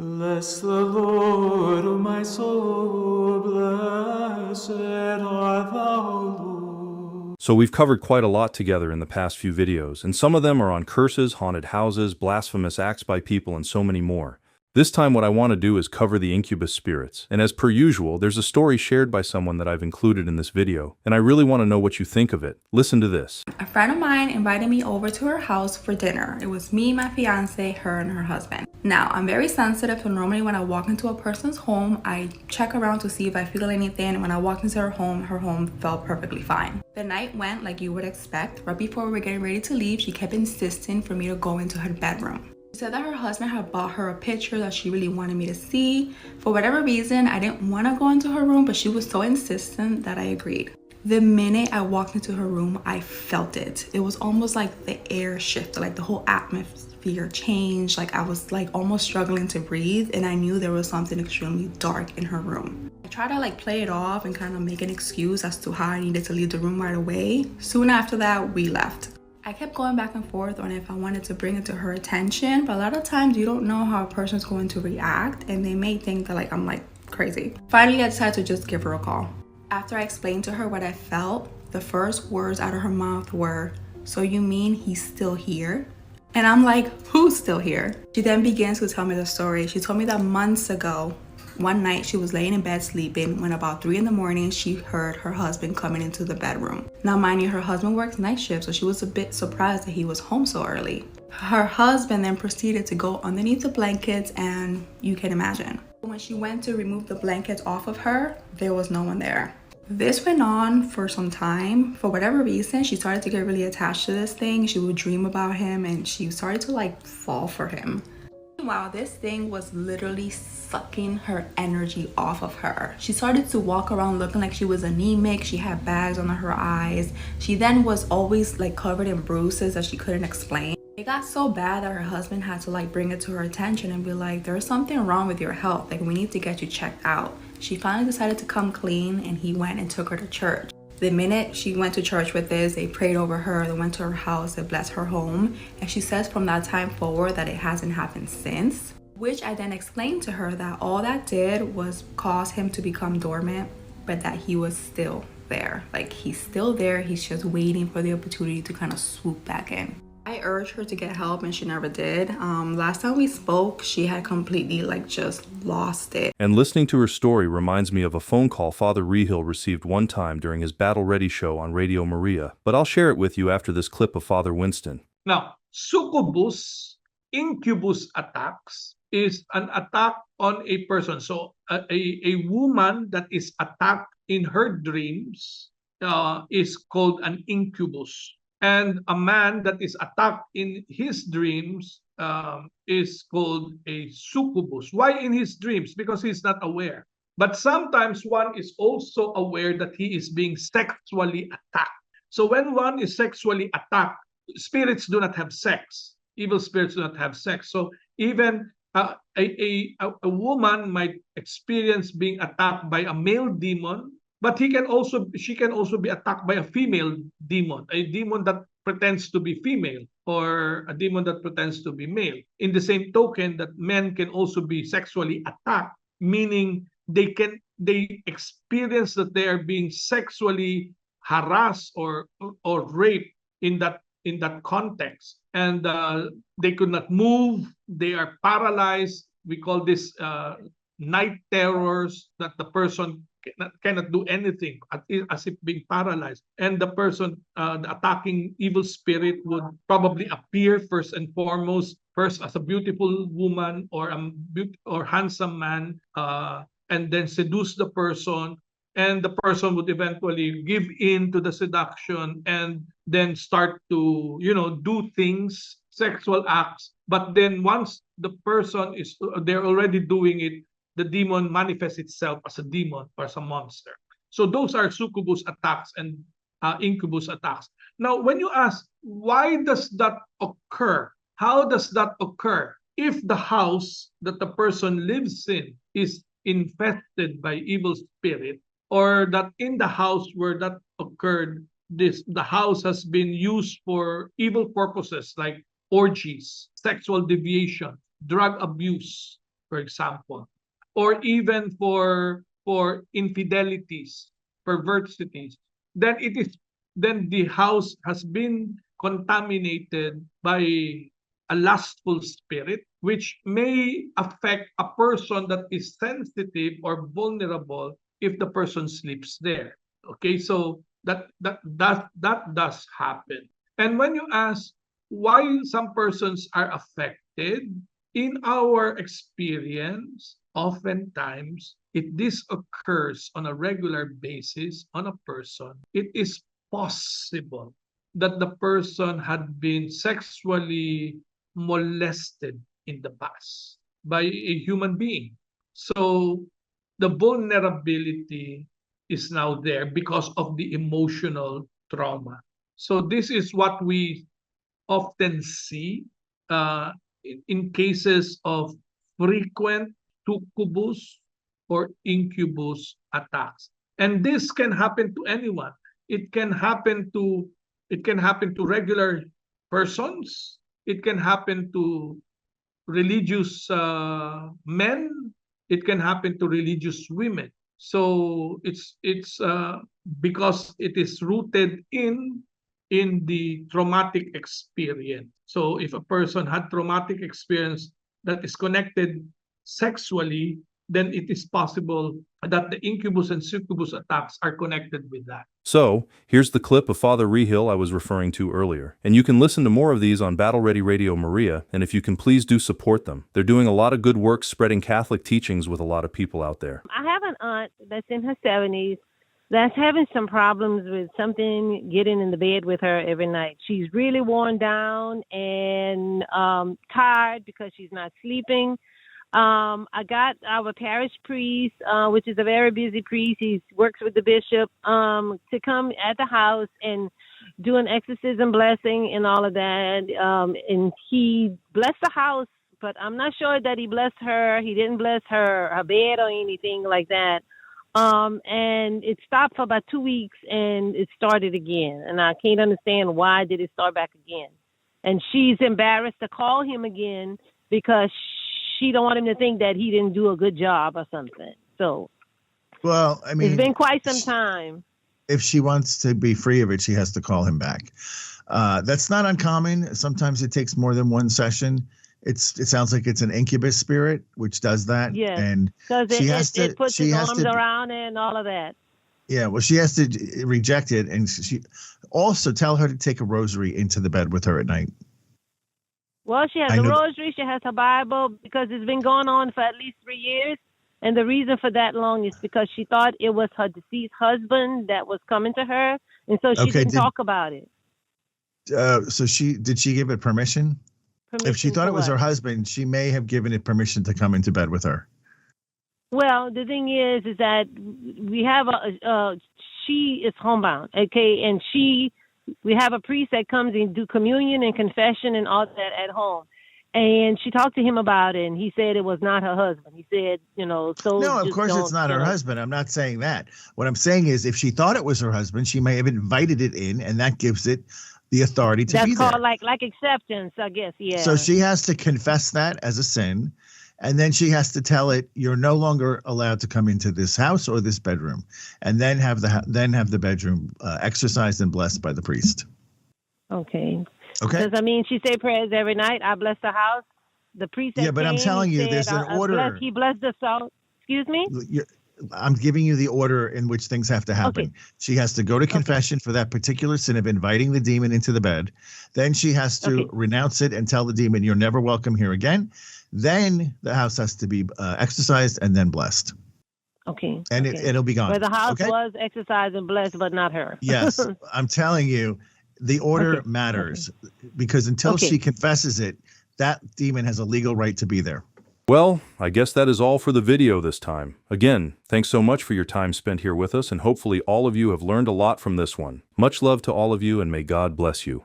Bless the Lord, O my soul, blessed art thou, Lord. So we've covered quite a lot together in the past few videos, and some of them are on curses, haunted houses, blasphemous acts by people, and so many more. This time what I want to do is cover the incubus spirits, and as per usual, there's a story shared by someone that I've included in this video, and I really want to know what you think of it. Listen to this. A friend of mine invited me over to her house for dinner. It was me, my fiance, her, and her husband. Now, I'm very sensitive, so normally when I walk into a person's home, I check around to see if I feel anything, and when I walked into her home felt perfectly fine. The night went like you would expect. Right before we were getting ready to leave, she kept insisting for me to go into her bedroom. She said that her husband had bought her a picture that she really wanted me to see. For whatever reason, I didn't want to go into her room, but she was so insistent that I agreed. The minute I walked into her room, I felt it. It was almost like the air shifted, like the whole atmosphere changed. Like I was like almost struggling to breathe, and I knew there was something extremely dark in her room. I tried to like play it off and kind of make an excuse as to how I needed to leave the room right away. Soon after that, we left. I kept going back and forth on if I wanted to bring it to her attention, but a lot of times you don't know how a person's going to react, and they may think that like I'm like crazy. Finally, I decided to just give her a call. After I explained to her what I felt, the first words out of her mouth were, "So you mean he's still here?" And I'm like, "Who's still here?" She then begins to tell me the story. She told me that months ago, one night she was laying in bed sleeping when about 3 in the morning she heard her husband coming into the bedroom. Now mind you, her husband works night shift, so she was a bit surprised that he was home so early. Her husband then proceeded to go underneath the blankets, and you can imagine. When she went to remove the blankets off of her, there was no one there. This went on for some time. For whatever reason, she started to get really attached to this thing. She would dream about him, and she started to like fall for him. Wow, this thing was literally sucking her energy off of her. She started to walk around looking like she was anemic. She had bags under her eyes. She then was always like covered in bruises that she couldn't explain. It got so bad that her husband had to like bring it to her attention and be like, "There's something wrong with your health. Like, we need to get you checked out." She finally decided to come clean, and he went and took her to church. The minute she went to church with this, they prayed over her, they went to her house, they blessed her home, and she says from that time forward that it hasn't happened since. Which I then explained to her that all that did was cause him to become dormant, but that he was still there. Like, he's still there, he's just waiting for the opportunity to kind of swoop back in. I urged her to get help, and she never did. Last time we spoke, she had completely like just lost it. And listening to her story reminds me of a phone call Father Reehil received one time during his Battle Ready show on Radio Maria, but I'll share it with you after this clip of Father Winston. Now, succubus, incubus attacks is an attack on a person. So a woman that is attacked in her dreams is called an incubus. And a man that is attacked in his dreams is called a succubus. Why in his dreams? Because he's not aware. But sometimes one is also aware that he is being sexually attacked. So when one is sexually attacked, spirits do not have sex. Evil spirits do not have sex. So even a woman might experience being attacked by a male demon, but she can also be attacked by a female demon, a demon that pretends to be female, or a demon that pretends to be male. In the same token, that men can also be sexually attacked, meaning they experience that they are being sexually harassed or raped in that context, and they could not move. They are paralyzed. We call this night terrors, that the person cannot do anything, as if being paralyzed. And the person, the attacking evil spirit, would probably appear first and foremost, first as a beautiful woman or handsome man, and then seduce the person. And the person would eventually give in to the seduction and then start to, do things, sexual acts. But then once the person they're already doing it, the demon manifests itself as a demon or as a monster. So those are succubus attacks and incubus attacks. Now, when you ask, why does that occur? How does that occur? If the house that the person lives in is infested by evil spirit, or that in the house where that occurred, the house has been used for evil purposes like orgies, sexual deviation, drug abuse, for example, or even for infidelities, perversities, then the house has been contaminated by a lustful spirit, which may affect a person that is sensitive or vulnerable if the person sleeps there. Okay, so that does happen. And when you ask why some persons are affected, in our experience, oftentimes this occurs on a regular basis on a person. It is possible that the person had been sexually molested in the past by a human being. So the vulnerability is now there because of the emotional trauma. So this is what we often see in cases of frequent succubus or incubus attacks. And this can happen to anyone. It can happen to regular persons. It can happen to religious men. It can happen to religious women. So it's because it is rooted in the traumatic experience. So if a person had traumatic experience that is connected sexually, then it is possible that the incubus and succubus attacks are connected with that. So, here's the clip of Father Reehil I was referring to earlier. And you can listen to more of these on Battle Ready Radio Maria, and if you can please do support them. They're doing a lot of good work spreading Catholic teachings with a lot of people out there. I have an aunt that's in her 70s that's having some problems with something getting in the bed with her every night. She's really worn down and tired because she's not sleeping. I got our parish priest, which is a very busy priest. He works with the bishop, to come at the house and do an exorcism blessing and all of that. And he blessed the house, but I'm not sure that he blessed her. He didn't bless her bed or anything like that. And it stopped for about 2 weeks and it started again. And I can't understand why did it start back again. And she's embarrassed to call him again because she don't want him to think that he didn't do a good job or something. So, well, I mean, it's been quite some time. If she wants to be free of it, she has to call him back. That's not uncommon. Sometimes it takes more than one session. It sounds like it's an incubus spirit, which does that. Yeah, and because it puts his arms around it and all of that. Yeah, well, she has to reject it, and she also tell her to take a rosary into the bed with her at night. Well, she has a rosary, she has her Bible, because it's been going on for at least 3 years. And the reason for that long is because she thought it was her deceased husband that was coming to her. And so she didn't talk about it. So did she give it permission? If she thought it was her husband, she may have given it permission to come into bed with her. Well, the thing is that we have she is homebound, okay? And we have a priest that comes and do communion and confession and all that at home. And she talked to him about it, and he said it was not her husband. He said, so... No, of course it's not her husband. I'm not saying that. What I'm saying is if she thought it was her husband, she may have invited it in, and that gives it the authority to be there. That's called like acceptance, I guess, yeah. So she has to confess that as a sin, and then she has to tell it, you're no longer allowed to come into this house or this bedroom, and then have the bedroom exorcised and blessed by the priest. Okay. Because, she said prayers every night. I bless the house. The priest but I'm telling you, there's an order. He blessed the salt. Excuse me? I'm giving you the order in which things have to happen. Okay. She has to go to confession for that particular sin of inviting the demon into the bed. Then she has to renounce it and tell the demon, you're never welcome here again. Then the house has to be exorcised and then blessed. Okay. And it'll be gone. But the house was exorcised and blessed, but not her. Yes. I'm telling you, the order matters because until she confesses it, that demon has a legal right to be there. Well, I guess that is all for the video this time. Again, thanks so much for your time spent here with us, and hopefully all of you have learned a lot from this one. Much love to all of you, and may God bless you.